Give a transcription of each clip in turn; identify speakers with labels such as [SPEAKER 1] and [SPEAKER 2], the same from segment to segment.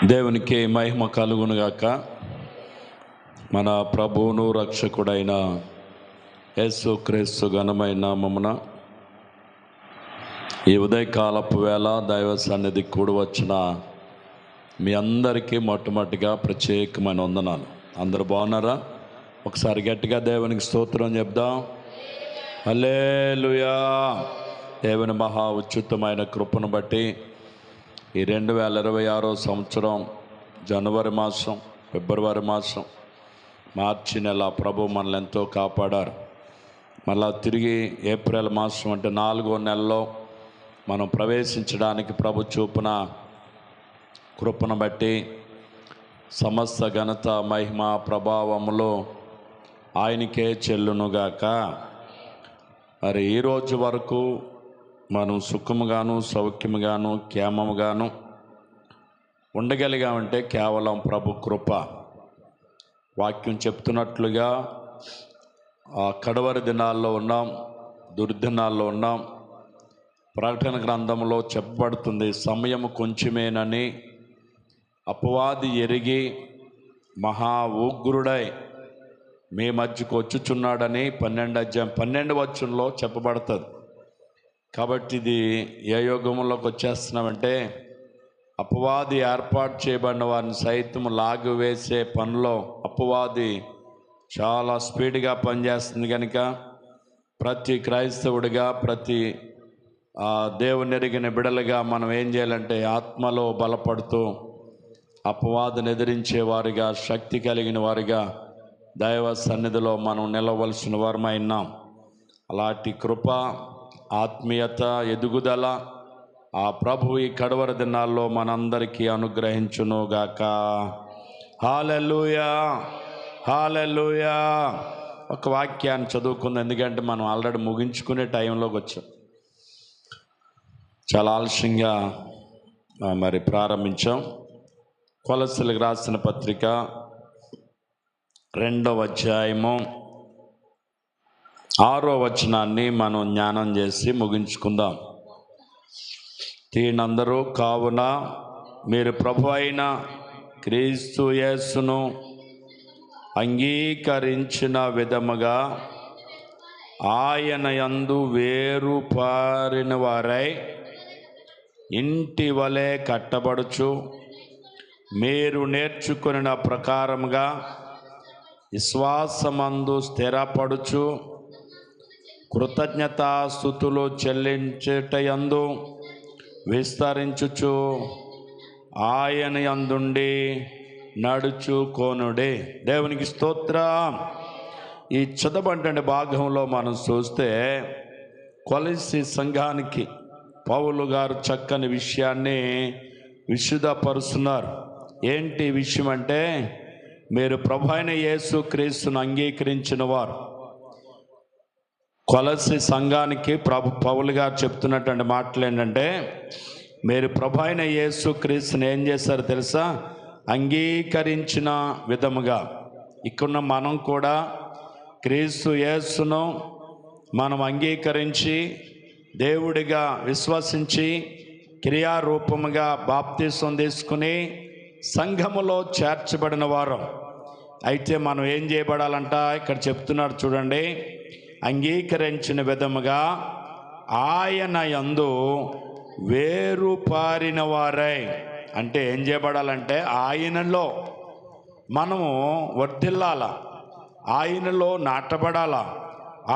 [SPEAKER 1] దేవునికి మహిమ కలుగునుగాక. మన ప్రభువును రక్షకుడైన యేసుక్రీస్తు ఘనమైన నామమున ఈ ఉదయకాలపు వేళ దైవ సన్నిధి కూడి వచ్చిన మీ అందరికీ మొట్టమొదటిగా ప్రత్యేకమైన వందనాలు. అందరూ బాగున్నారా? ఒకసారి గట్టిగా దేవునికి స్తోత్రం చెప్దాం. హల్లెలూయా. దేవుని మహా ఉచితమైన కృపను బట్టి ఈ 2026 సంవత్సరం జనవరి మాసం, ఫిబ్రవరి మాసం, మార్చి నెల ప్రభు మనల్ని ఎంతో కాపాడారు. మళ్ళా తిరిగి ఏప్రిల్ మాసం అంటే 4వ నెలలో మనం ప్రవేశించడానికి ప్రభు చూపున కృపను బట్టి సమస్త ఘనత మహిమ ప్రభావములు ఆయనకే చెల్లునుగాక. మరి ఈరోజు వరకు మనం సుఖముగాను సౌఖ్యముగాను క్షేమముగాను ఉండగలిగామంటే కేవలం ప్రభు కృప. వాక్యం చెప్తున్నట్లుగా కడవరి దినాల్లో ఉన్నాం, దుర్దినాల్లో ఉన్నాం. ప్రకటన గ్రంథంలో చెప్పబడుతుంది, సమయం కొంచెమేనని అపవాది ఎరిగి మహా ఉగ్రుడై మీ మధ్యకు వచ్చుచున్నాడని 12 వచనంలో చెప్పబడుతుంది. కాబట్టి ఇది ఏ యుగంలోకి వచ్చేస్తున్నామంటే అపవాది ఏర్పాటు చేయబడిన వారిని సైతం లాగివేసే పనిలో అపవాది చాలా స్పీడ్గా పనిచేస్తుంది. కనుక ప్రతి క్రైస్తవుడిగా, ప్రతి దేవుని ఎరిగిన బిడలుగా మనం ఏం చేయాలంటే ఆత్మలో బలపడుతూ అపవాదిని ఎదిరించే వారిగా, శక్తి కలిగిన వారిగా దైవ సన్నిధిలో మనం నిలవలసిన వారమై ఉన్నాం. అలాంటి కృప, ఆత్మీయత, ఎదుగుదల ఆ ప్రభు ఈ కడవరి దినాల్లో మనందరికీ అనుగ్రహించునుగాక. హల్లెలూయా, హల్లెలూయా. ఒక వాక్యాన్ని చదువుకుందాం, ఎందుకంటే మనం ఆల్రెడీ ముగించుకునే టైంలోకి వచ్చాం. చాలా ఆలస్యంగా మరి ప్రారంభించాం. కొలస్సీలకు రాసిన పత్రిక 2వ అధ్యాయము 6వ వచనాన్ని మనం జ్ఞానం చేసి ముగించుకుందాం. తీనందరూ కావున మీరు ప్రభు అయిన క్రీస్తు యేసును అంగీకరించిన విధముగా ఆయన యందు వేరుపారిన వారై ఇంటి వలె కట్టబడుచు మీరు నేర్చుకున్న ప్రకారముగా విశ్వాసమందు స్థిరపడుచు కృతజ్ఞతాస్తుతులు చెల్లించుటయందు విస్తరించుచు ఆయన యందుండి నడుచుకొనుడి. దేవునికి స్తోత్రం. ఈ చదవబడిన భాగంలో మనం చూస్తే కొలస్సీ సంఘానికి పౌలు గారు చక్కని విషయాన్ని విశుద్ధపరుస్తున్నారు. ఏంటి విషయం అంటే, మీరు ప్రభు అయిన యేసుక్రీస్తును అంగీకరించిన వారు. కొలస్సీ సంఘానికి పౌలు గారు చెప్తున్నటువంటి మాటలు ఏంటంటే, మీరు ప్రభు అయిన యేసుక్రీస్తుని ఏం చేశారు తెలుసా? అంగీకరించిన విధముగా. ఇక్కడున్న మనం కూడా క్రీస్తు యేసును మనం అంగీకరించి దేవుడిగా విశ్వసించి క్రియారూపముగా బాప్తిసం తీసుకుని సంఘములో చేర్చబడిన వారు. అయితే మనం ఏం చేయబడాలంట? ఇక్కడ చెప్తున్నాడు చూడండి, అంగీకరించిన విధముగా ఆయన యందు వేరుపారిన వారై. అంటే ఏం చేయబడాలంటే ఆయనలో మనము వర్ధిల్లాల, ఆయనలో నాటబడాల,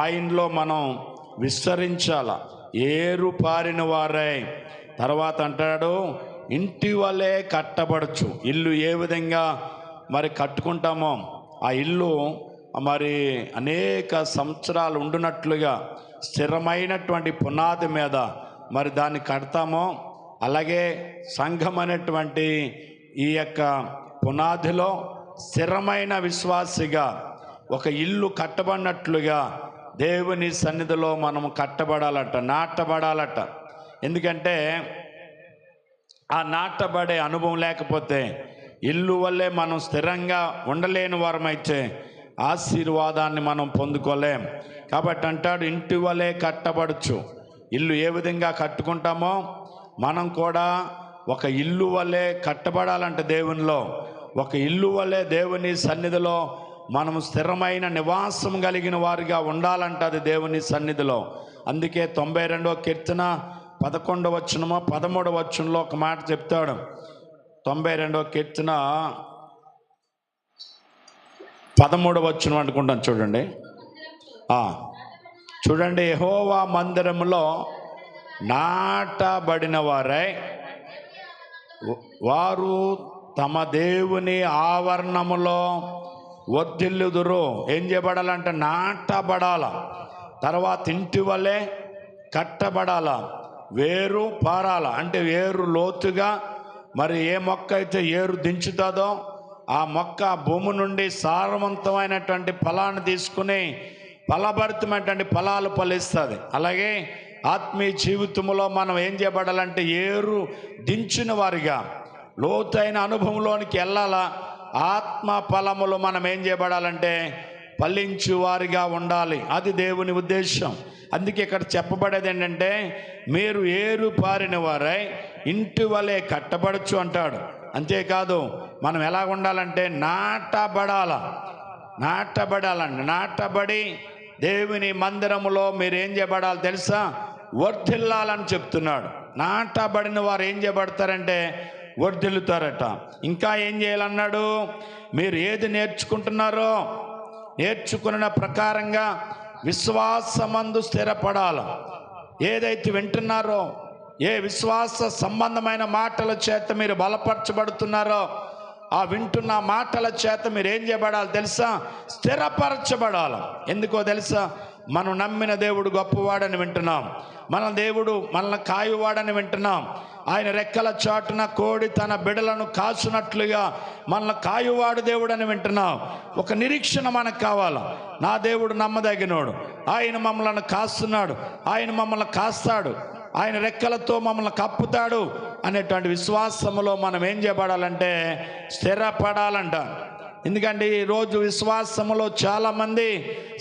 [SPEAKER 1] ఆయనలో మనం విస్తరించాల. ఏరుపారిన వారై. తర్వాత అంటాడు, ఇంటి వలె కట్టబడచ్చు. ఇల్లు ఏ విధంగా మరి కట్టుకుంటామో ఆ ఇల్లు మరి అనేక సంవత్సరాలు ఉండునట్లుగా స్థిరమైనటువంటి పునాది మీద మరి దాన్ని కడతామో, అలాగే సంఘం అనేటువంటి ఈ యొక్క పునాదిలో స్థిరమైన విశ్వాసిగా ఒక ఇల్లు కట్టబడినట్లుగా దేవుని సన్నిధిలో మనము కట్టబడాలట, నాటబడాలట. ఎందుకంటే ఆ నాటబడే అనుభవం లేకపోతే, ఇల్లు వల్లే మనం స్థిరంగా ఉండలేని వారమైతే ఆశీర్వాదాన్ని మనం పొందుకోలేం. కాబట్టి అంటాడు, ఇంటి వలె కట్టబడచ్చు. ఇల్లు ఏ విధంగా కట్టుకుంటామో మనం కూడా ఒక ఇల్లు వలె కట్టబడాలంట దేవునిలో. ఒక ఇల్లు వలె దేవుని సన్నిధిలో మనము స్థిరమైన నివాసం కలిగిన వారిగా ఉండాలంట, అది దేవుని సన్నిధిలో. అందుకే 92వ కీర్తన 11వ వచనమో 13వ వచనంలో ఒక మాట చెప్తాడు. 92వ కీర్తన 13వ వచనం అనుకుంటాను, చూడండి. చూడండి, యెహోవా మందిరములో నాటబడిన వారై వారు తమ దేవుని ఆవరణములో వర్ధిల్లుదురు. ఏం చేయబడాలంటే నాటబడాల, తర్వాత ఇంటి వలె కట్టబడాల, వేరు పారాల. అంటే వేరు లోతుగా, మరి ఏ మొక్క అయితే ఏరు దించుతుందో ఆ మొక్క భూమి నుండి సారవంతమైనటువంటి ఫలాన్ని తీసుకుని ఫలభరితమైనటువంటి ఫలాలు ఫలిస్తుంది. అలాగే ఆత్మీయ జీవితంలో మనం ఏం చేయబడాలంటే ఏరు దించిన వారిగా లోతైన అనుభవంలోనికి వెళ్ళాలా. ఆత్మ ఫలములు మనం ఏం చేయబడాలంటే ఫలించు వారిగా ఉండాలి. అది దేవుని ఉద్దేశం. అందుకే ఇక్కడ చెప్పబడేది ఏంటంటే, మీరు ఏరు పారిన వారై ఇంటి వలె కట్టబడచ్చు అంటాడు. అంతేకాదు మనం ఎలా ఉండాలంటే నాటబడాలండి. నాటబడి దేవుని మందిరములో మీరు ఏం చేయబడాలి తెలుసా? వర్ధిల్లాలని చెప్తున్నాడు. నాటబడిన వారు ఏం చేయబడతారంటే వర్ధిల్లుతారట. ఇంకా ఏం చేయాలన్నాడు? మీరు ఏది నేర్చుకుంటున్నారో నేర్చుకున్న ప్రకారంగా విశ్వాసమందు స్థిరపడాల. ఏదైతే వింటున్నారో, ఏ విశ్వాస సంబంధమైన మాటల చేత మీరు బలపరచబడుతున్నారో, ఆ వింటున్న మాటల చేత మీరు ఏం చేయబడాలి తెలుసా? స్థిరపరచబడాలి. ఎందుకో తెలుసా? మనం నమ్మిన దేవుడు గొప్పవాడని వింటున్నాం. మన దేవుడు మనల్ని కాయువాడని వింటున్నాం. ఆయన రెక్కల చాటున కోడి తన బిడలను కాచునట్లుగా మనల్ని కాయువాడు దేవుడని వింటున్నాం. ఒక నిరీక్షణ మనకు కావాలా. నా దేవుడు నమ్మదగినోడు, ఆయన మమ్మల్ని కాస్తున్నాడు, ఆయన మమ్మల్ని కాస్తాడు, ఆయన రెక్కలతో మమ్మల్ని కప్పుతాడు అనేటువంటి విశ్వాసములో మనం ఏం చేయబడాలంటే స్థిరపడాలంట. ఎందుకంటే ఈరోజు విశ్వాసములో చాలామంది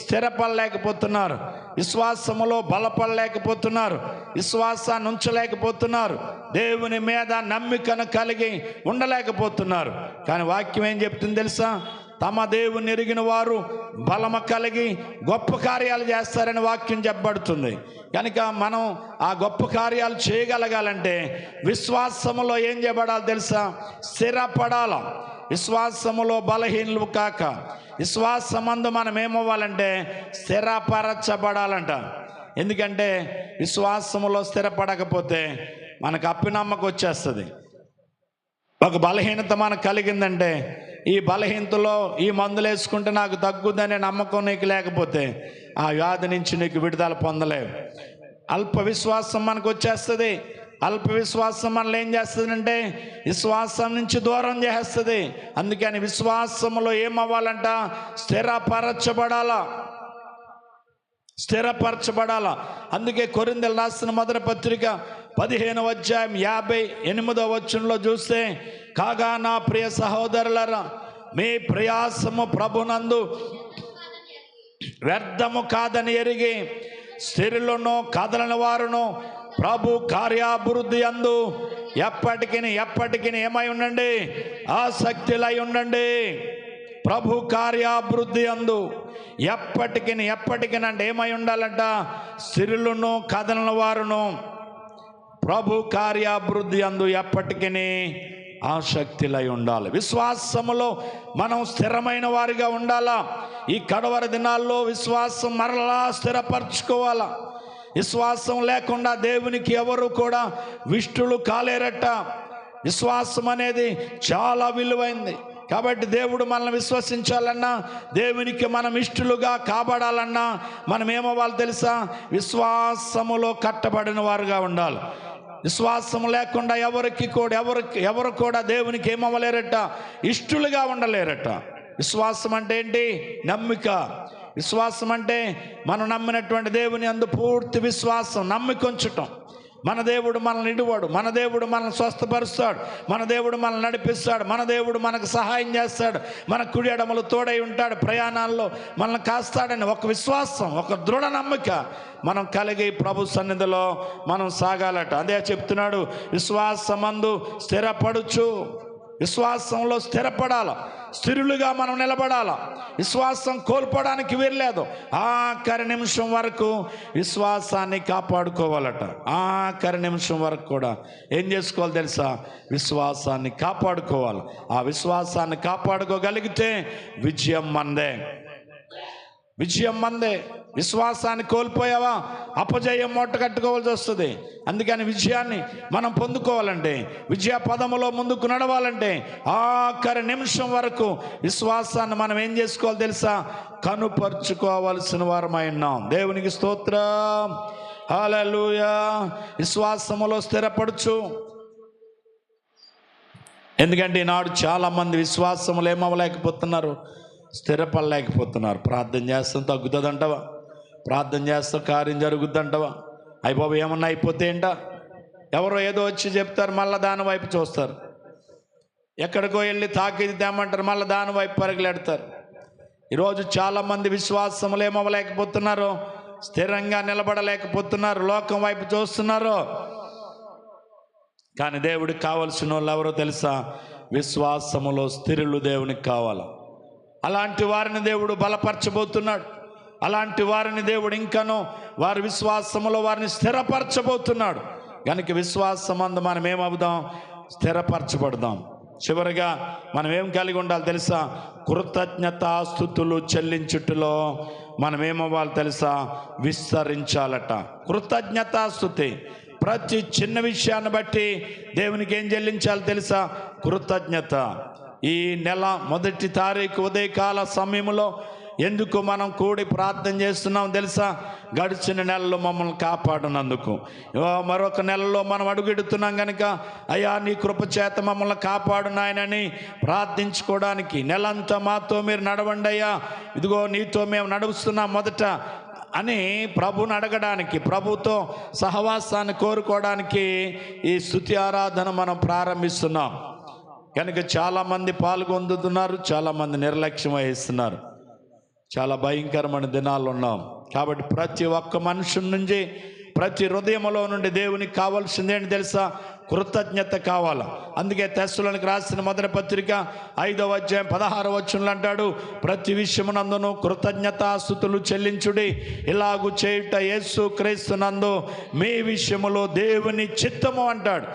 [SPEAKER 1] స్థిరపడలేకపోతున్నారు, విశ్వాసములో బలపడలేకపోతున్నారు, విశ్వాసాన్ని ఉంచలేకపోతున్నారు, దేవుని మీద నమ్మికను కలిగి ఉండలేకపోతున్నారు. కానీ వాక్యం ఏం చెప్తుంది తెలుసా? తమ దేవుని ఎరిగిన వారు బలము కలిగి గొప్ప కార్యాలు చేస్తారని వాక్యం చెప్పబడుతుంది. కనుక మనం ఆ గొప్ప కార్యాలు చేయగలగాలంటే విశ్వాసములో ఏం చేయబడాలి తెలుసా? స్థిరపడాల. విశ్వాసములో బలహీనులు కాక విశ్వాసమందు మనం ఏమవ్వాలంటే స్థిరపరచబడాలంట. ఎందుకంటే విశ్వాసములో స్థిరపడకపోతే మనకు అప్పినమ్మకం వచ్చేస్తుంది. ఒక బలహీనత మనకు కలిగిందంటే ఈ బలహీనతలో ఈ మందులు వేసుకుంటే నాకు తగ్గుదనే నమ్మకం నీకు లేకపోతే ఆ వ్యాధి నుంచి నీకు విడుదల పొందలేవు. అల్ప విశ్వాసం మనకు వచ్చేస్తుంది. అల్ప విశ్వాసం మనల్ని ఏం చేస్తుందంటే విశ్వాసం నుంచి దూరం చేస్తుంది. అందుకని విశ్వాసంలో ఏమవ్వాలంట? స్థిరపరచబడాలా. అందుకే కొరింథీయులకు రాసిన మొదటి పత్రిక 15వ అధ్యాయం 58వ వచనంలో చూస్తే, కాగా నా ప్రియ సహోదరులారా, మీ ప్రయాసము ప్రభునందు వ్యర్థము కాదని ఎరిగి స్థిరులను కదలని వారును ప్రభు కార్యాభివృద్ధి అందు ఎప్పటికీ ఏమై ఉండండి? ఆసక్తులై ఉండండి. ప్రభు కార్యాభివృద్ధి అందు ఎప్పటికీ అంటే ఏమై ఉండాలంట? స్థిరులను కదలని వారును ప్రభు కార్యాభివృద్ధి అందు ఎప్పటికీ ఆసక్తులై ఉండాలి. విశ్వాసములో మనం స్థిరమైన వారిగా ఉండాలా. ఈ కడవరి దినాల్లో విశ్వాసం మరలా స్థిరపరచుకోవాలా. విశ్వాసం లేకుండా దేవునికి ఎవరు కూడా విష్టులు కాలేరట. విశ్వాసం అనేది చాలా విలువైంది. కాబట్టి దేవుడు మనల్ని విశ్వసించాలన్నా, దేవునికి మనం ఇష్టలుగా కాబడాలన్నా మనం ఏమవ్వాలి తెలుసా? విశ్వాసములో కట్టబడిన వారుగా ఉండాలి. విశ్వాసం లేకుండా ఎవరు కూడా దేవునికి ఏమవ్వలేరట? ఇష్టలుగా ఉండలేరట. విశ్వాసం అంటే ఏంటి? నమ్మిక. విశ్వాసం అంటే మనం నమ్మినటువంటి దేవుని అందు పూర్తి విశ్వాసం, నమ్మిక ఉంచటం. మన దేవుడు మనల్ని ఇడువాడు, మన దేవుడు మనల్ని స్వస్థపరుస్తాడు, మన దేవుడు మనల్ని నడిపిస్తాడు, మన దేవుడు మనకు సహాయం చేస్తాడు, మన కుడి ఎడమలు తోడై ఉంటాడు, ప్రయాణాల్లో మనల్ని కాస్తాడని ఒక విశ్వాసం, ఒక దృఢ నమ్మిక మనం కలిగి ప్రభు సన్నిధిలో మనం సాగాలట. అదే చెప్తున్నాడు, విశ్వాసమందు స్థిరపడుచు. విశ్వాసంలో స్థిరపడాల, స్థిరులుగా మనం నిలబడాల. విశ్వాసం కోల్పోవడానికి వీల్లేదు. ఆఖరి నిమిషం వరకు విశ్వాసాన్ని కాపాడుకోవాలట. ఆఖరి నిమిషం వరకు కూడా ఏం చేసుకోవాలి తెలుసా? విశ్వాసాన్ని కాపాడుకోవాలి. ఆ విశ్వాసాన్ని కాపాడుకోగలిగితే విజయం మందే, విజయం మందే. విశ్వాసాన్ని కోల్పోయావా, అపజయం మూట కట్టుకోవాల్సి వస్తుంది. అందుకని విజయాన్ని మనం పొందుకోవాలంటే, విజయ పదములో ముందుకు నడవాలంటే ఆఖరి నిమిషం వరకు విశ్వాసాన్ని మనం ఏం చేసుకోవాలి తెలుసా? కనుపరుచుకోవాల్సిన వారమై ఉన్నాం. దేవునికి స్తోత్రం, హల్లెలూయా. విశ్వాసములో స్థిరపడుచు. ఎందుకంటే ఈనాడు చాలామంది విశ్వాసములు ఏమవ్వలేకపోతున్నారు, స్థిరపడలేకపోతున్నారు. ప్రార్థన చేస్తాం తగ్గుతుందంటవా, ప్రార్థన చేస్తాం కార్యం జరుగుద్దంటవా, అయిపోయి ఏమన్నా అయిపోతే ఏంట, ఎవరో ఏదో వచ్చి చెప్తారు, మళ్ళీ దాని వైపు చూస్తారు. ఎక్కడికో వెళ్ళి తాకిది తేమంటారు, మళ్ళీ దాని వైపు పరుగులెడతారు. ఈరోజు చాలామంది విశ్వాసములు ఏమవ్వలేకపోతున్నారు, స్థిరంగా నిలబడలేకపోతున్నారు, లోకం వైపు చూస్తున్నారు. కానీ దేవుడికి కావలసిన వాళ్ళు ఎవరో తెలుసా? విశ్వాసములో స్థిరులు దేవునికి కావాలి. అలాంటి వారిని దేవుడు బలపరచబోతున్నాడు. అలాంటి వారిని దేవుడు ఇంకనూ వారి విశ్వాసములో వారిని స్థిరపరచబోతున్నాడు. కనుక విశ్వాసమందు మనం ఏమవుదాం? స్థిరపరచబడదాం. చివరిగా మనం ఏం కలిగి ఉండాలి తెలుసా? కృతజ్ఞతాస్తుతులు చెల్లించుటలో మనం ఏమవ్వాలి తెలుసా? విస్తరించాలట. కృతజ్ఞతాస్తుతి. ప్రతి చిన్న విషయాన్ని బట్టి దేవునికి ఏం చెల్లించాలి తెలుసా? కృతజ్ఞత. ఈ నెల 1వ తారీఖు ఉదయకాల సమయంలో ఎందుకు మనం కూడి ప్రార్థన చేస్తున్నాం తెలుసా? గడిచిన నెలలో మమ్మల్ని కాపాడినందుకు. మరొక నెలలో మనం అడుగుడుతున్నాం కనుక, అయ్యా నీ కృపచేత మమ్మల్ని కాపాడు నాయనని ప్రార్థించుకోవడానికి, నెలంతా మాతో మీరు నడవండి అయ్యా, ఇదిగో నీతో మేము నడుస్తున్నాం మొదట అని ప్రభుని అడగడానికి, ప్రభుతో సహవాసాన్ని కోరుకోవడానికి ఈ స్తుతి ఆరాధన మనం ప్రారంభిస్తున్నాం. కనుక చాలామంది పాల్గొందుతున్నారు, చాలామంది నిర్లక్ష్యం వహిస్తున్నారు. చాలా భయంకరమైన దినాలు ఉన్నాం. కాబట్టి ప్రతి ఒక్క మనిషి నుంచి, ప్రతి హృదయంలో నుండి దేవునికి కావాల్సింది ఏంటి తెలుసా? కృతజ్ఞత కావాలి. అందుకే తెస్సలోనికి రాసిన మొదటి పత్రిక 5వ అధ్యాయం 16వ వచనంలో అంటాడు, ప్రతి విషయమునందును కృతజ్ఞతాస్తుతులు చెల్లించుడి, ఇలాగు చేయుట యేసు క్రీస్తునందు మీ విషయములో దేవుని చిత్తము అంటాడు.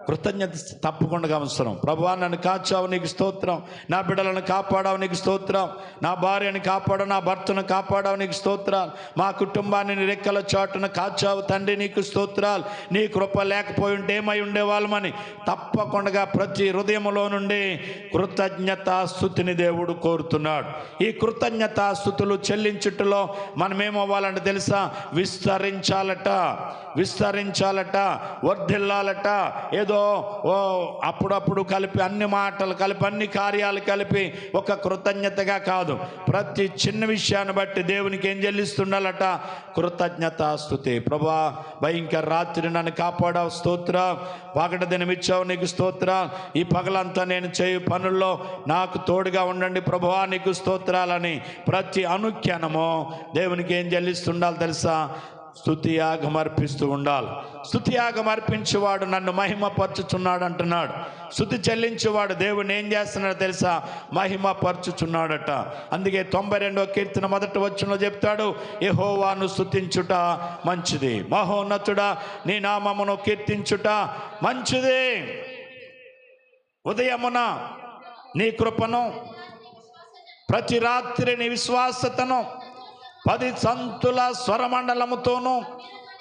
[SPEAKER 1] కృతజ్ఞత తప్పకుండా అవసరం. ప్రభువా నన్ను కాచావు నీకు స్తోత్రం, నా బిడ్డలను కాపాడావు నీకు స్తోత్రం, నా భార్యను కాపాడావు, నా భర్తను కాపాడావు నీకు స్తోత్రాలు, మా కుటుంబాన్ని నీ రెక్కల చాటున కాచావు తండ్రి నీకు స్తోత్రాలు, నీ కృప లేకపోయి ఉంటే ఏమై ఉండేవాళ్ళమని తప్పకుండా ప్రతి హృదయంలో నుండి కృతజ్ఞతాస్తుతిని దేవుడు కోరుతున్నాడు. ఈ కృతజ్ఞతాస్తుతులు చెల్లించుటలో మనం ఏమవ్వాలంటే తెలుసా? విస్తరించాలట, విస్తరించాలట, వర్ధిల్లాలట. ఏదో అప్పుడప్పుడు కలిపి అన్ని మాటలు కలిపి అన్ని కార్యాలు కలిపి ఒక కృతజ్ఞతగా కాదు, ప్రతి చిన్న విషయాన్ని బట్టి దేవునికి ఏం చెల్లిస్తుండాలట? కృతజ్ఞతాస్తుతి. ప్రభువా భయంకర రాత్రి నన్ను కాపాడావు స్తోత్రం, పగటి దినమిచ్చావు నీకు స్తోత్రం, ఈ పగలంతా నేను చేయు పనుల్లో నాకు తోడుగా ఉండండి ప్రభువా నీకు స్తోత్రాలని ప్రతి అనుక్షణము దేవునికి ఏం చెల్లిస్తుండాలి తెలుసా? స్తుతియాగం అర్పిస్తూ ఉండాలి. స్తుతియాగం అర్పించేవాడు నన్ను మహిమపరచుచున్నాడు అంటున్నాడు. స్తుతి చెల్లించేవాడు దేవుని ఏం చేస్తున్నాడో తెలుసా? మహిమపరచుచున్నాడట. అందుకే 92వ కీర్తన 1వ వచనంలో చెప్తాడు, యెహోవాను స్తుతించుట మంచిది, మహోన్నతుడా నీ నామమును కీర్తించుట మంచిది. ఉదయమున నీ కృపను, ప్రతి రాత్రి నీ విశ్వాసతను 10 సంతుల స్వరమండలముతోనూ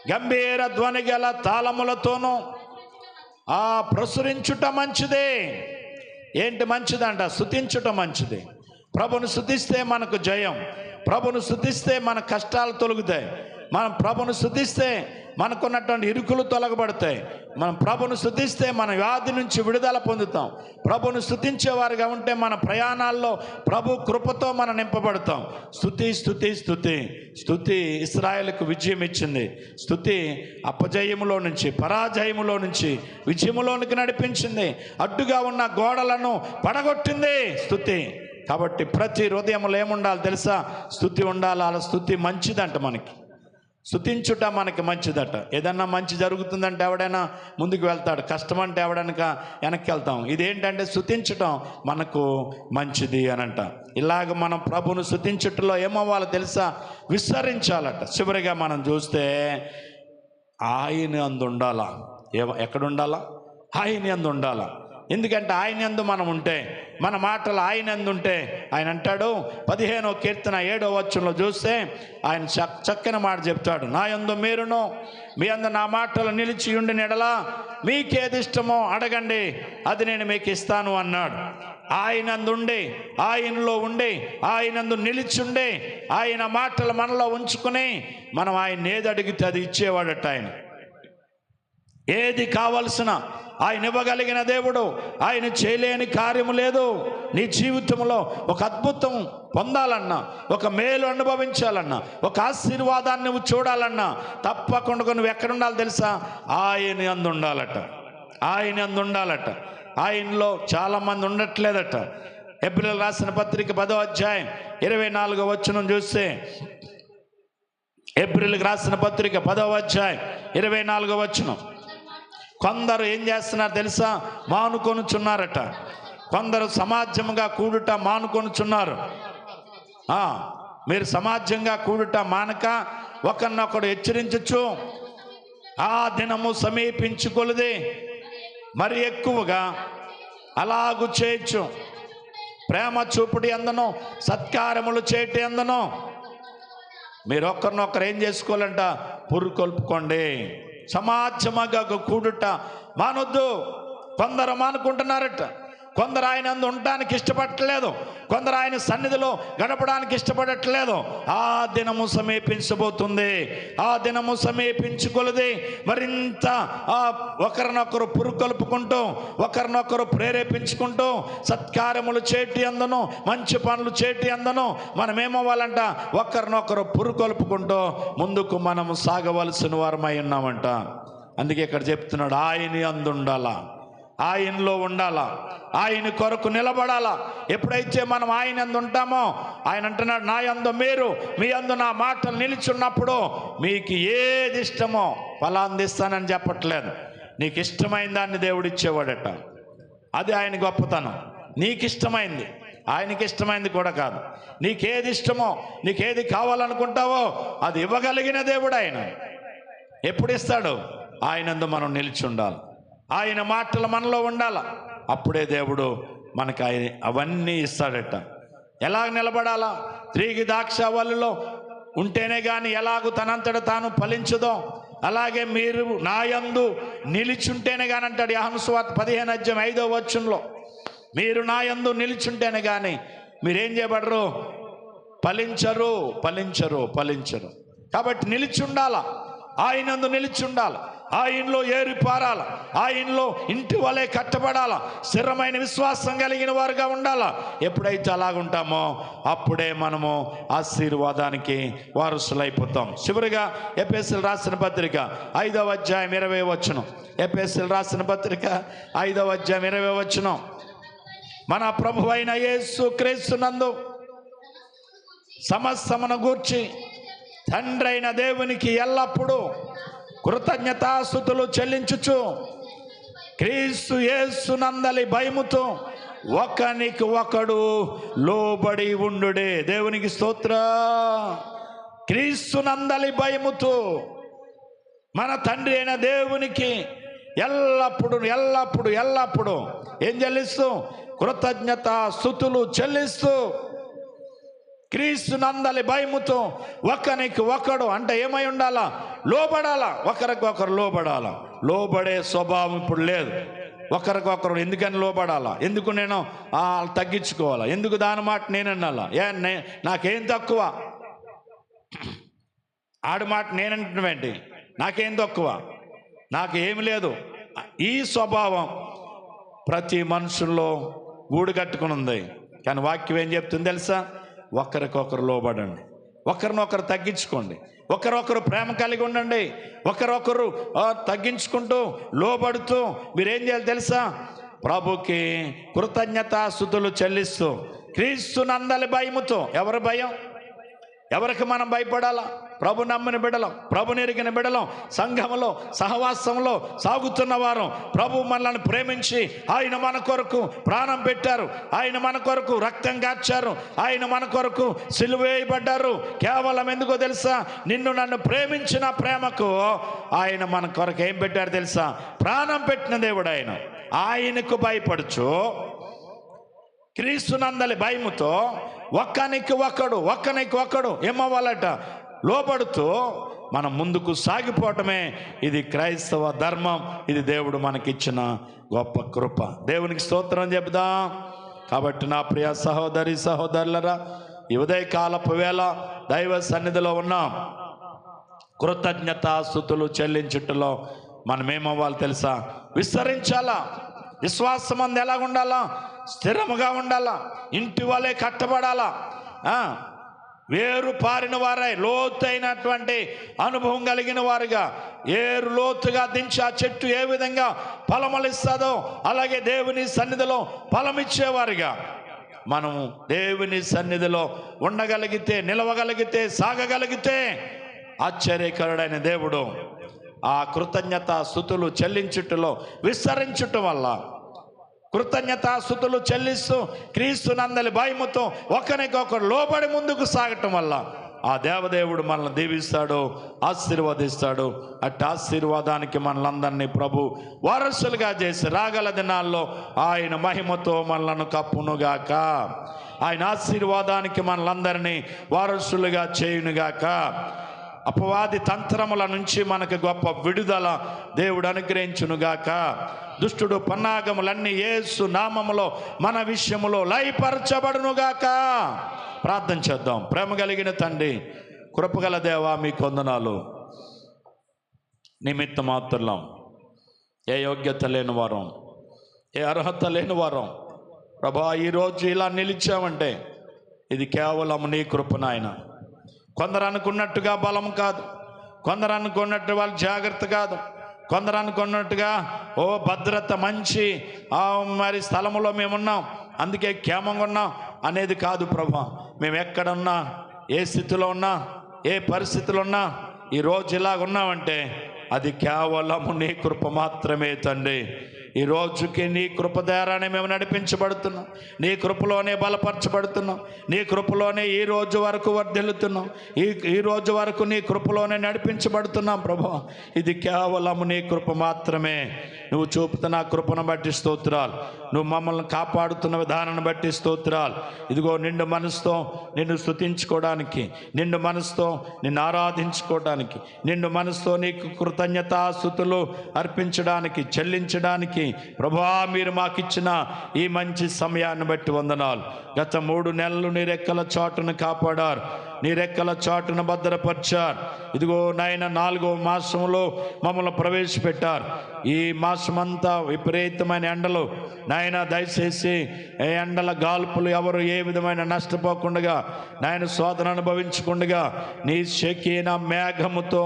[SPEAKER 1] గంభీర ధ్వని గల తాళములతోనూ ప్రసురించుట మంచిదే. ఏంటి మంచిదంట? స్తుతించుట మంచిది. ప్రభును స్తుతిస్తే మనకు జయం, ప్రభును స్తుతిస్తే మన కష్టాలు తొలగుతాయి, మనం ప్రభును స్తుతిస్తే మనకున్నటువంటి ఇరుకులు తొలగబడతాయి. మనం ప్రభును స్తుతిస్తే మన వ్యాధి నుంచి విడుదల పొందుతాం. ప్రభును స్తుతించేవారుగా ఉంటే మన ప్రయాణాల్లో ప్రభు కృపతో మనం నింపబడతాం. స్తుతి స్తుతి స్తుతి స్తుతి ఇశ్రాయేలుకు విజయం ఇచ్చింది. స్తుతి అపజయములో నుంచి, పరాజయములో నుంచి విజయములోనికి నడిపించింది. అడ్డుగా ఉన్న గోడలను పడగొట్టింది స్తుతి. కాబట్టి ప్రతి హృదయంలో ఏముండాలి తెలుసా? స్తుతి ఉండాలి. అలా స్తుతి మంచిదంట. మనకి స్తుతించుట మనకి మంచిదట. ఏదన్నా మంచి జరుగుతుందంటే ఎవడైనా ముందుకు వెళ్తాడు, కష్టం అంటే ఎవడనక వెనక్కి వెళ్తాం. ఇదేంటంటే స్తుతించటం మనకు మంచిది అనంట. ఇలాగ మనం ప్రభును స్తుతించుటలో ఏమవ్వాలో తెలుసా? విస్తరించాలట. చివరిగా మనం చూస్తే ఆయన అందు ఉండాలా. ఎక్కడుండాలా? ఆయన అందు ఉండాలా. ఎందుకంటే ఆయన యందు మనం ఉంటే, మన మాటలు ఆయన యందు ఉంటే, ఆయన అంటాడు 15వ కీర్తన 7వ వచనంలో చూస్తే ఆయన చక్కని మాట చెప్తాడు. నా యందు మీరును, మీ యందు నా మాటలు నిలిచి ఉండిన ఎడల మీకేది ఇష్టమో అడగండి, అది నేను మీకు ఇస్తాను అన్నాడు. ఆయనందుండి, ఆయనలో ఉండి, ఆయనందు నిలిచుండి, ఆయన మాటలు మనలో ఉంచుకుని మనం ఆయన ఏది అడిగితే అది ఇచ్చేవాడట. ఆయన ఏది కావలసిన ఆయన ఇవ్వగలిగిన దేవుడు. ఆయన చేయలేని కార్యము లేదు. నీ జీవితంలో ఒక అద్భుతం పొందాలన్నా, ఒక మేలు అనుభవించాలన్నా, ఒక ఆశీర్వాదాన్ని నువ్వు చూడాలన్నా తప్పకుండా నువ్వు ఎక్కడుండాలి తెలుసా? ఆయన యందు ఉండాలట. ఆయన యందు ఉండాలట. ఆయనలో చాలామంది ఉండట్లేదట. హెబ్రీయులకు రాసిన పత్రిక 10వ అధ్యాయం 24వ వచనం చూస్తే, హెబ్రీయులకు రాసిన పత్రిక 10వ అధ్యాయం 24వ వచనం, కొందరు ఏం చేస్తున్నారు తెలుసా? మానుకొనుచున్నారట. కొందరు సమాజంగా కూడుట మానుకొనుచున్నారు. మీరు సమాజంగా కూడుట మానక ఒకరినొకడు హెచ్చరించచ్చు. ఆ దినము సమీపించుకొలది మరి ఎక్కువగా అలాగు చేయొచ్చు. ప్రేమ చూపుడి అందను, సత్కారములు చేయటి అందను మీరు ఒకరినొకరు ఏం చేసుకోవాలంట? పురుకొల్పుకోండి. సమాజముగా కూడుట మానొద్దు. కొందరు మానుకుంటున్నారట. కొందరు ఆయన అందు ఉండటానికి ఇష్టపడట్లేదు. కొందరు ఆయన సన్నిధిలో గడపడానికి ఇష్టపడట్లేదు. ఆ దినము సమీపించబోతుంది. ఆ దినము సమీపించుకొలది మరింత ఒకరినొకరు పురుకొల్పుకుంటూ, ఒకరినొకరు ప్రేరేపించుకుంటూ, సత్కార్యములు చేటి అందను, మంచి పనులు చేటి అందను మనమేమవ్వాలంట? ఒకరినొకరు పురుకొల్పుకుంటూ ముందుకు మనము సాగవలసిన వారమై ఉన్నామంట. అందుకే ఇక్కడ చెప్తున్నాడు, ఆయన యందు ఉండాలా, ఆయనలో ఉండాలా, ఆయన కొరకు నిలబడాలా. ఎప్పుడైతే మనం ఆయన యందు ఉంటామో, ఆయన అంటున్నాడు, నా యందు మీరు, మీ యందు నా మాటలు నిలిచున్నప్పుడు మీకు ఏది ఇష్టమో ఫలాంది ఇస్తానని చెప్పట్లేదు. నీకు ఇష్టమైన దాన్ని దేవుడు ఇచ్చేవాడట. అది ఆయన గొప్పతనం. నీకు ఇష్టమైంది, ఆయనకి ఇష్టమైంది కూడా కాదు. నీకేది ఇష్టమో, నీకేది కావాలనుకుంటావో అది ఇవ్వగలిగిన దేవుడు ఆయన. ఎప్పుడు ఇస్తాడు? ఆయనందు మనం నిలిచి ఉండాలి. ఆయన మాటలు మనలో ఉండాల. అప్పుడే దేవుడు మనకు ఆయన అవన్నీ ఇస్తాడట. ఎలాగ నిలబడాలా? తిరిగి ద్రాక్షావల్లిలో ఉంటేనే కానీ ఎలాగూ తనంతట తాను ఫలించదో, అలాగే మీరు నా యందు నిలిచుంటేనే కానీ అంటాడు యోహాను సువార్త 15వ అధ్యాయం 5వ వచనంలో, మీరు నా యందు నిలిచుంటేనే కానీ మీరేం చేయబడరు? ఫలించరు, ఫలించరు, ఫలించరు. కాబట్టి నిలిచి ఉండాలా, ఆయనందు నిలిచి ఉండాలి. ఆయనలో ఏరి పారాల, ఆయనలో ఇంటి వలె కట్టబడాల, స్థిరమైన విశ్వాసం కలిగిన వారుగా ఉండాలా. ఎప్పుడైతే అలాగుంటామో అప్పుడే మనము ఆశీర్వాదానికి వారసులైపోతాం. చివరిగా ఎఫెసీయులకు రాసిన పత్రిక 5వ అధ్యాయం 20వ వచనం, ఎఫెసీయులకు రాసిన పత్రిక 5వ అధ్యాయం 20వ వచనం, మన ప్రభువైన యేసు క్రీస్తునందు సమస్తమును గూర్చి తండ్రి అయిన దేవునికి ఎల్లప్పుడూ కృతజ్ఞతాస్తుతులు చెల్లించుచు క్రీస్తు యేసు నందలి భయముతో ఒకనికి ఒకడు లోబడి ఉండుడే. దేవునికి స్తోత్ర. క్రీస్తు నందలి భయముతో మన తండ్రి అయిన దేవునికి ఎల్లప్పుడు ఎల్లప్పుడు ఎల్లప్పుడు ఏం చెల్లిస్తూ? కృతజ్ఞతాస్తుతులు చెల్లిస్తూ క్రీస్తు నందలి భయముతో ఒకనికి ఒకడు అంటే ఏమై ఉండాలా? లోబడాలా. ఒకరికి ఒకరు లోబడాలా. లోబడే స్వభావం ఇప్పుడు లేదు. ఒకరికొకరు ఎందుకని లోబడాలా? ఎందుకు నేను తగ్గించుకోవాలా? ఎందుకు దాని మాట నేను అనాలా? నాకేం తక్కువ?
[SPEAKER 2] ఆడి మాట నేనంటున్నావేంటి, నాకేం తక్కువ, నాకు ఏమి లేదు, ఈ స్వభావం ప్రతి మనుషుల్లో గూడు కట్టుకుని ఉంది. కానీ వాక్యం ఏం చెప్తుంది తెలుసా? ఒకరికొకరు లోబడండి, ఒకరినొకరు తగ్గించుకోండి, ఒకరొకరు ప్రేమ కలిగి ఉండండి, ఒకరొకరు తగ్గించుకుంటూ లోబడుతూ మీరేం చేయాలి తెలుసా? ప్రభుకి కృతజ్ఞతాస్తుతులు చెల్లిస్తూ క్రీస్తునందలి భయముతో. ఎవరి భయం? ఎవరికి మనం భయపడాలా? ప్రభు నమ్మిన బిడలం, ప్రభు నెరిగిన బిడలం, సంఘంలో సహవాసంలో సాగుతున్న వారం, ప్రభు మనల్ని ప్రేమించి ఆయన మన కొరకు ప్రాణం పెట్టారు, ఆయన మన కొరకు రక్తం కార్చారు, ఆయన మన కొరకు సిలువ వేయబడ్డారు. కేవలం ఎందుకో తెలుసా? నిన్ను నన్ను ప్రేమించిన ప్రేమకు ఆయన మన కొరకు ఏం పెట్టారు తెలుసా? ప్రాణం పెట్టిన దేవుడు ఆయన. ఆయనకు భయపడుచు క్రీస్తునందలి భయముతో ఒక్కనికి ఒకడు ఏమవ్వాలట? లోబడుతూ మనం ముందుకు సాగిపోవటమే ఇది క్రైస్తవ ధర్మం. ఇది దేవుడు మనకిచ్చిన గొప్ప కృప. దేవునికి స్తోత్రం చెబుదాం. కాబట్టి నా ప్రియ సహోదరి సహోదరులరా, ఈ ఉదయకాలపు వేళ దైవ సన్నిధిలో ఉన్నాం. కృతజ్ఞతాస్తుతులు చెల్లించుటలో మనం ఏమవ్వాలి తెలుసా? విస్తరించాలా. విశ్వాసం అందు ఎలా ఉండాలా? స్థిరముగా ఉండాలా. ఇంటి వలె కట్టబడాలా. వేరు పారిన వారై లోతైనటువంటి అనుభవం కలిగిన వారుగా, ఏరు లోతుగా దించి ఆ చెట్టు ఏ విధంగా ఫలములిస్తుందో అలాగే దేవుని సన్నిధిలో ఫలమిచ్చేవారుగా మనము దేవుని సన్నిధిలో ఉండగలిగితే, నిలవగలిగితే, సాగగలిగితే ఆశ్చర్యకరుడైన దేవుడు ఆ కృతజ్ఞతాస్తుతులు చెల్లించుటలో విస్తరించుట వల్ల, కృతజ్ఞతాస్తుతులు చెల్లిస్తూ క్రీస్తునందలి భయముతో ఒకరికొకరు లోబడి ముందుకు సాగటం వల్ల ఆ దేవదేవుడు మనల్ని దీవిస్తాడు, ఆశీర్వదిస్తాడు. అట్టి ఆశీర్వాదానికి మనలందరినీ ప్రభు వారసులుగా చేసి రాగల దినాల్లో ఆయన మహిమతో మనలను కప్పునుగాక. ఆయన ఆశీర్వాదానికి మనలందరినీ వారసులుగా చేయునుగాక. అపవాది తంత్రముల నుంచి మనకు గొప్ప విడుదల దేవుడు అనుగ్రహించునుగాక. దుష్టుడు పన్నాగములన్నీ యేసు నామములో మన విషయములో లయపరచబడునుగాక. ప్రార్థన చేద్దాం. ప్రేమ కలిగిన తండ్రి, కృపగల దేవా, మీ వందనాలు. నిమిత్త మాత్రం ఏ యోగ్యత లేని వారం, ఏ అర్హత లేని వారం ప్రభా ఈరోజు ఇలా నిలిచామంటే ఇది కేవలం నీ కృప నాయన. కొందరు అనుకున్నట్టుగా బలం కాదు, కొందరు అనుకున్నట్టు వాళ్ళు జాగ్రత్త కాదు, కొందరు అనుకున్నట్టుగా భద్రత మంచి మరి స్థలంలో మేమున్నాం అందుకే క్షేమంగా ఉన్నాం అనేది కాదు ప్రభా. మేము ఎక్కడున్నా, ఏ స్థితిలో ఉన్నా, ఏ పరిస్థితిలో ఉన్నా ఈరోజు ఇలాగ ఉన్నామంటే అది కేవలం నీ కృప మాత్రమే తండ్రి. ఈ రోజుకి నీ కృప ద్వారానే మేము నడిపించబడుతున్నాం, నీ కృపలోనే బలపరచబడుతున్నాం, నీ కృపలోనే ఈ రోజు వరకు వర్ధిల్లుతున్నాం, ఈ రోజు వరకు నీ కృపలోనే నడిపించబడుతున్నాం ప్రభా. ఇది కేవలం నీ కృప మాత్రమే. నువ్వు చూపుతున్న కృపను బట్టి స్తోత్రాలు, నువ్వు మమ్మల్ని కాపాడుతున్న విధానాన్ని బట్టి స్తోత్రాలు. ఇదిగో నిండు మనసుతో నిన్ను స్తుతించుకోవడానికి, నిండు మనసుతో నిన్ను ఆరాధించుకోవడానికి, నిండు మనసుతో నీకు కృతజ్ఞతాస్తుతులు అర్పించడానికి, చెల్లించడానికి ప్రభువా మీరు మాకిచ్చిన ఈ మంచి సమయాన్ని బట్టి వందనాలు. గత 3 నెలలు నీ రెక్కల చాటును కాపాడారు, నీ రెక్కల చాటును భద్రపరిచారు. ఇదిగో నాయన 4వ మాసంలో మమ్మల్ని ప్రవేశపెట్టారు. ఈ మాసమంతా విపరీతమైన ఎండలు నాయన, దయచేసి ఏ ఎండల గాల్పులు ఎవరు ఏ విధమైన నష్టపోకుండా నాయన శోధన అనుభవించకుండా నీ షకీన మేఘముతో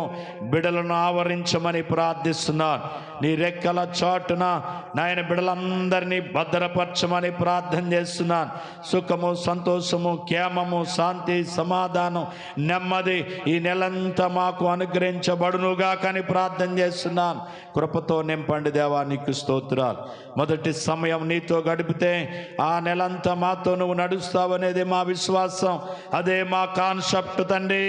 [SPEAKER 2] బిడలను ఆవరించమని ప్రార్థిస్తున్నాను. నీ రెక్కల చాటున నాయన బిడలందరినీ భద్రపరచమని ప్రార్థన చేస్తున్నాను. సుఖము, సంతోషము, క్షేమము, శాంతి, సమాధానం, నెమ్మది ఈ నెలంతా మాకు అనుగ్రహించబడునుగా కానీ ప్రార్థన చేస్తున్నాను. కృపతో నింపండి దేవా, నీకు స్తోత్రాలు. మొదటి సమయం నీతో గడిపితే ఆ నెలంతా మాతో నువ్వు నడుస్తావనేది మా విశ్వాసం, అదే మా కాన్సెప్ట్ తండ్రి.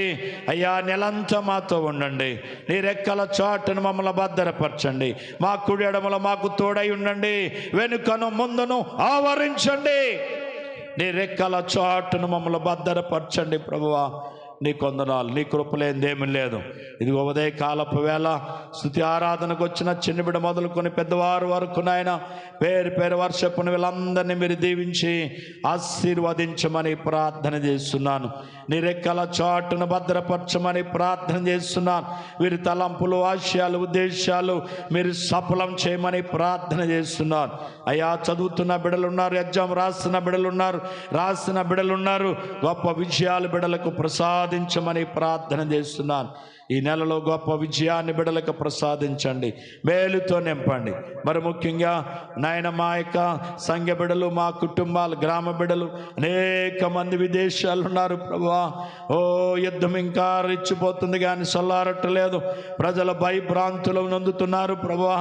[SPEAKER 2] అయ్యా నెలంతా మాతో ఉండండి, నీ రెక్కల చాటును మమ్మల్ని భద్రపరచండి. మా కుడి ఎడమలో మాకు తోడై ఉండండి, వెనుకను ముందును ఆవరించండి. నీ రెక్కల చాటును మమ్మల్ని భద్రపరచండి ప్రభువా. నీ కొందనాలు. నీ కృపలేందేమీ లేదు. ఇదిగో ఉదయ కాలపు వేళ స్తుతి ఆరాధనకు వచ్చిన చిన్న బిడ్డ మొదలుకొని పెద్దవారు వరకు నాయన పేరు పేరు వర్షపుని వీళ్ళందరినీ మీరు దీవించి ఆశీర్వదించమని ప్రార్థన చేస్తున్నాను. నీ రెక్కల చాటును భద్రపరచమని ప్రార్థన చేస్తున్నాను. వీరి తలంపులు, ఆశయాలు, ఉద్దేశాలు మీరు సఫలం చేయమని ప్రార్థన చేస్తున్నాను. అయ్యా, చదువుతున్న బిడ్డలున్నారు, ఎగ్జామ్ రాస్తున్న బిడ్డలున్నారు. గొప్ప విజయాలు బిడ్డలకు ప్రసాదించమని ప్రార్థన చేస్తున్నాను. ఈ నెలలో గొప్ప విజయాన్ని బిడ్డలకు ప్రసాదించండి, మేలుతో నింపండి. మరి ముఖ్యంగా నాయన మా యొక్క సంఘ బిడ్డలు, మా కుటుంబాలు, గ్రామ బిడ్డలు అనేక మంది విదేశాలు ఉన్నారు ప్రభువా. యుద్ధం ఇంకా రెచ్చిపోతుంది కానీ చల్లారట్లేదు. ప్రజల భయభ్రాంతులు నొందుతున్నారు ప్రభువా.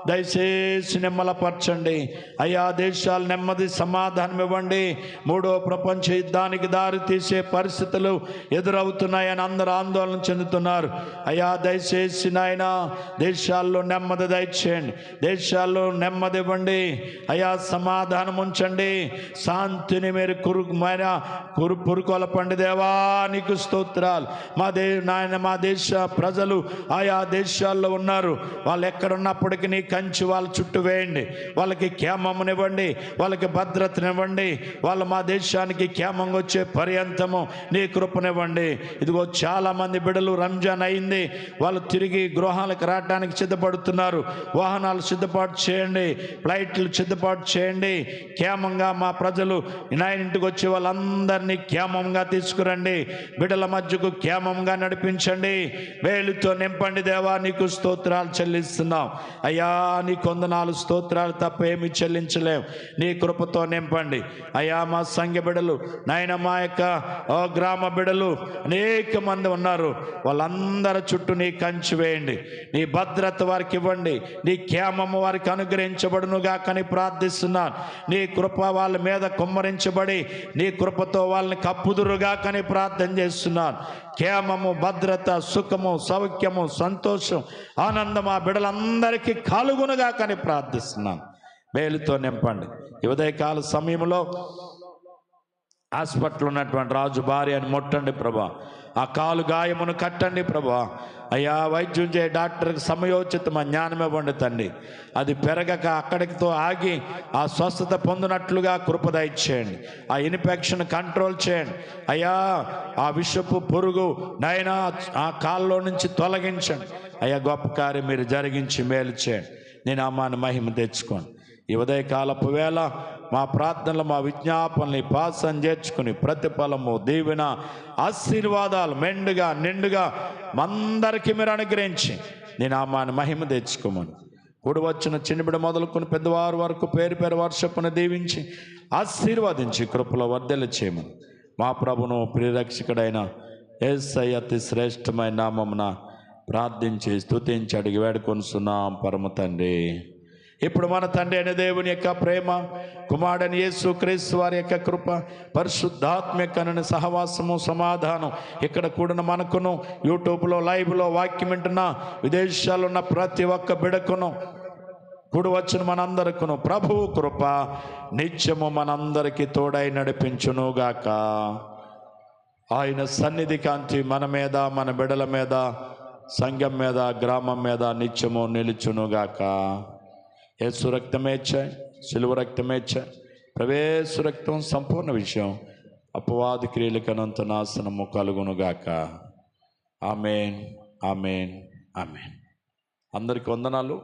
[SPEAKER 2] దయచేసి నిమ్మలపరచండి అయ్యా. దేశాలు నెమ్మది, సమాధానం ఇవ్వండి. మూడో ప్రపంచ యుద్ధానికి దారి తీసే పరిస్థితులు ఎదురవుతున్నాయని అందరూ ఆందోళన చెందుతున్నారు అయ్యా. దయచేసి నాయన దేశాల్లో నెమ్మది దయచేయండి, దేశాల్లో నెమ్మది ఇవ్వండి అయ్యా. సమాధానం ఉంచండి, శాంతిని మీరు పురుకొలపండి దేవా. నీకు స్తోత్రాలు. మా దేశ ప్రజలు ఆయా దేశాల్లో ఉన్నారు. వాళ్ళు ఎక్కడున్నప్పటికీ నీ కంచి వాళ్ళ చుట్టూ వేయండి. వాళ్ళకి క్షేమమునివ్వండి, వాళ్ళకి భద్రతనివ్వండి. వాళ్ళు మా దేశానికి క్షేమంగా వచ్చే పర్యంతము నీ కృపనివ్వండి. ఇదిగో చాలామంది బిడ్డలు రంజాన్ అయింది, వాళ్ళు తిరిగి గృహాలకు రావడానికి సిద్ధపడుతున్నారు. వాహనాలు సిద్ధపాటు చేయండి, ఫ్లైట్లు సిద్ధపాటు చేయండి. క్షేమంగా మా ప్రజలు ఇంటికి వచ్చి వాళ్ళందరినీ క్షేమంగా తీసుకురండి. బిడ్డల మధ్యకు క్షేమంగా నడిపించండి, వేలుతో నింపండి దేవా. నీకు స్తోత్రాలు చెల్లిస్తున్నాం అయ్యా. నీ కొందనాలు స్తోత్రాలు తప్ప ఏమి చెల్లించలేం. నీ కృపతో నింపండి అయ్యా. మా సంఘ బిడ్డలు నాయన, మా యొక్క గ్రామ బిడ్డలు అనేక మంది ఉన్నారు. వాళ్ళందరి చుట్టూ నీ కంచి వేయండి, నీ భద్రత వారికి ఇవ్వండి, నీ క్షేమము వారికి అనుగ్రహించబడునుగా కని ప్రార్థిస్తున్నాను. నీ కృప వాళ్ళ మీద కుమ్మరించబడి నీ కృపతో వాళ్ళని కప్పుదురుగా కని ప్రార్థన చేస్తున్నాను. క్షేమము, భద్రత, సుఖము, సౌఖ్యము, సంతోషం, ఆనందం ఆ బిడ్డలందరికీ కలుగునుగా కని ప్రార్థిస్తున్నాను. మేలుతో నింపండి. ఈ ఉదయకాల సమయంలో హాస్పిటల్ ఉన్నటువంటి రాజు భార్య అని ముట్టండి ప్రభా. ఆ కాలు గాయమును కట్టండి ప్రభా. అయ్యా, వైద్యం చేయ డాక్టర్కి సమయోచితమైన జ్ఞానం ఇవ్వండి తండ్రి. అది పెరగక అక్కడితో ఆగి ఆ స్వస్థత పొందినట్లుగా కృప దయచేయండి. ఆ ఇన్ఫెక్షన్ కంట్రోల్ చేయండి అయ్యా. ఆ విషపు పురుగు నాయనా ఆ కాల్లో నుంచి తొలగించండి అయ్యా. గొప్ప కార్యం మీరు జరిగించి మేలు చేయండి. నీ నామాన్ని మహిమ తెచ్చుకోండి. ఈ ఉదయకాలపు వేళ మా ప్రార్థనలు, మా విజ్ఞాపనని పాసం చేర్చుకుని ప్రతిఫలము, దీవెన, ఆశీర్వాదాలు మెండుగా నిండుగా మందరికీ మీరు అనుగ్రహించి నీ నామాన్ని మహిమ తెచ్చుకోమని కూడి వచ్చిన చిన్నబిడ మొదలుకొని పెద్దవారు వరకు పేరు పేరు వర్షపును దీవించి ఆశీర్వదించి కృపలో వర్ధెలు చేయమని మా ప్రభును ప్రియరక్షకుడైన యేసయ్య అతి శ్రేష్టమైన నామమున ప్రార్థించి స్తుతించి అడిగి వేడుకొనుచున్నాం పరమ తండ్రి. ఇప్పుడు మన తండ్రి అయిన దేవుని యొక్క ప్రేమ, కుమారుడైన యేసుక్రీస్తు వారి యొక్క కృప, పరిశుద్ధాత్మ యొక్క సహవాసము, సమాధానం ఇక్కడ కూడిన మనకును, యూట్యూబ్లో లైవ్లో వాక్యం వింటున్న విదేశాల్లో ఉన్న ప్రతి ఒక్క బిడకును, కూడి వచ్చిన మనందరికును ప్రభువు కృప నిత్యము మనందరికీ తోడై నడిపించునుగాక. ఆయన సన్నిధి కాంతి మన మీద, మన బిడల మీద, సంఘం మీద, గ్రామం మీద నిత్యము నిలుచునుగాక. యేసు రక్తమే ఇచ్చాయి, సిలువ రక్తమే ఇచ్చాయి. ప్రవేశ రక్తం సంపూర్ణ విషయం. అపవాది క్రియలకు అనంత నాశనము కలుగునుగాక. ఆమేన్, ఆమేన్, ఆమేన్. అందరికీ వందనాలు.